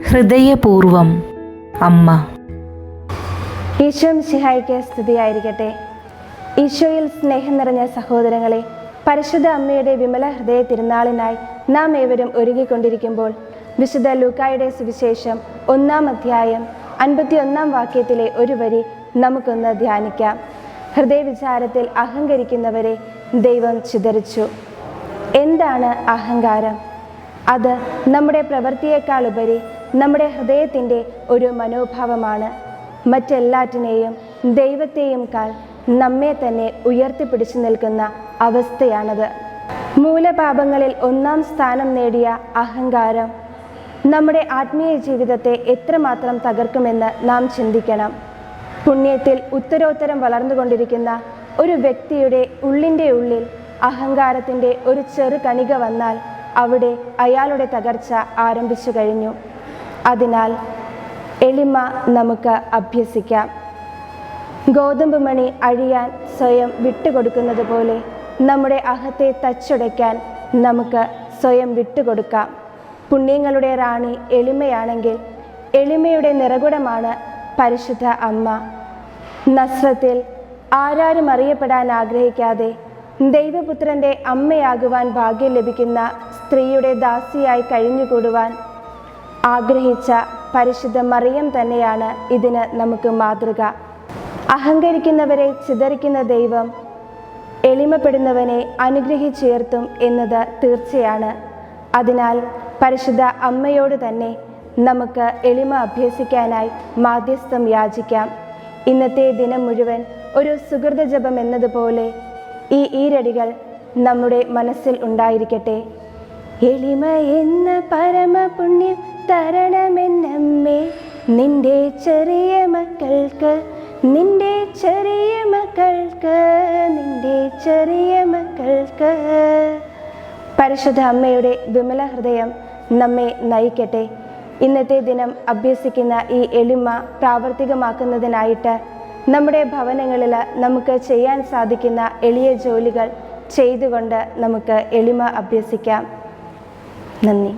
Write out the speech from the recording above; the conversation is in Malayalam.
ഹൃദയപൂർവം അമ്മ. ഈശോ മിശിഹായ്ക്ക് സ്തുതിയായിരിക്കട്ടെ. ഈശോയിൽ സ്നേഹം നിറഞ്ഞ സഹോദരങ്ങളെ, പരിശുദ്ധ അമ്മയുടെ വിമല ഹൃദയ തിരുനാളിനായി നാം ഏവരും ഒരുങ്ങിക്കൊണ്ടിരിക്കുമ്പോൾ വിശുദ്ധ ലൂക്കായുടെ സുവിശേഷം 1-ാം അധ്യായം 51-ാം വാക്യത്തിലെ ഒരു വരി നമുക്കൊന്ന് ധ്യാനിക്കാം. ഹൃദയവിചാരത്തിൽ അഹങ്കരിക്കുന്നവരെ ദൈവം ചിതറിച്ചു. എന്താണ് അഹങ്കാരം? അത് നമ്മുടെ പ്രവൃത്തിയേക്കാൾ ഉപരി നമ്മുടെ ഹൃദയത്തിൻ്റെ ഒരു മനോഭാവമാണ്. മറ്റെല്ലാറ്റിനെയും ദൈവത്തെയും കാൾ നമ്മെ തന്നെ ഉയർത്തിപ്പിടിച്ചു നിൽക്കുന്ന അവസ്ഥയാണത്. മൂലപാപങ്ങളിൽ 1-ാം സ്ഥാനം നേടിയ അഹങ്കാരം നമ്മുടെ ആത്മീയ ജീവിതത്തെ എത്രമാത്രം തകർക്കുമെന്ന് നാം ചിന്തിക്കണം. പുണ്യത്തിൽ ഉത്തരോത്തരം വളർന്നുകൊണ്ടിരിക്കുന്ന ഒരു വ്യക്തിയുടെ ഉള്ളിൻ്റെ ഉള്ളിൽ അഹങ്കാരത്തിൻ്റെ ഒരു ചെറു കണിക വന്നാൽ അവിടെ അയാളുടെ തകർച്ച ആരംഭിച്ചു കഴിഞ്ഞു. അതിനാൽ എളിമ നമുക്ക് അഭ്യസിക്കാം. ഗോതമ്പ് മണി അഴിയാൻ സ്വയം വിട്ടുകൊടുക്കുന്നത് പോലെ നമ്മുടെ അഹത്തെ തച്ചുടയ്ക്കാൻ നമുക്ക് സ്വയം വിട്ടുകൊടുക്കാം. പുണ്യങ്ങളുടെ റാണി എളിമയാണെങ്കിൽ എളിമയുടെ നിറകുടമാണ് പരിശുദ്ധ അമ്മ. നസ്രത്തിൽ ആരാരും അറിയപ്പെടാൻ ആഗ്രഹിക്കാതെ ദൈവപുത്രൻ്റെ അമ്മയാകുവാൻ ഭാഗ്യം ലഭിക്കുന്ന സ്ത്രീയുടെ ദാസിയായി കഴിഞ്ഞുകൂടുവാൻ ആഗ്രഹിച്ച പരിശുദ്ധ മറിയം തന്നെയാണ് ഇതിന് നമുക്ക് മാതൃക. അഹങ്കരിക്കുന്നവരെ ചിതറിക്കുന്ന ദൈവം എളിമപ്പെടുന്നവനെ അനുഗ്രഹിച്ചുയർത്തും എന്നത് തീർച്ചയാണ്. അതിനാൽ പരിശുദ്ധ അമ്മയോട് തന്നെ നമുക്ക് എളിമ അഭ്യസിക്കാനായി മാധ്യസ്ഥം യാചിക്കാം. ഇന്നത്തെ ദിനം മുഴുവൻ ഒരു സുഹൃത ജപം എന്നതുപോലെ ഈ ഈരടികൾ നമ്മുടെ മനസ്സിൽ ഉണ്ടായിരിക്കട്ടെ. എളിമ എന്ന പരമപുണ്യം തരണമെന്നമ്മേ, നിന്റെ ചെറിയ മക്കൾക്ക്, നിന്റെ ചെറിയ മക്കൾക്ക്, നിന്റെ ചെറിയ മക്കൾക്ക്. പരിശുദ്ധ അമ്മയുടെ വിമല ഹൃദയം നമ്മെ നയിക്കട്ടെ. ഇന്നത്തെ ദിനം അഭ്യസിക്കുന്ന ഈ എളിമ പ്രാവർത്തികമാക്കുന്നതിനായിട്ട് നമ്മുടെ ഭവനങ്ങളിൽ നമുക്ക് ചെയ്യാൻ സാധിക്കുന്ന എളിയ ജോലികൾ ചെയ്തുകൊണ്ട് നമുക്ക് എളിമ അഭ്യസിക്കാം. നന്ദി.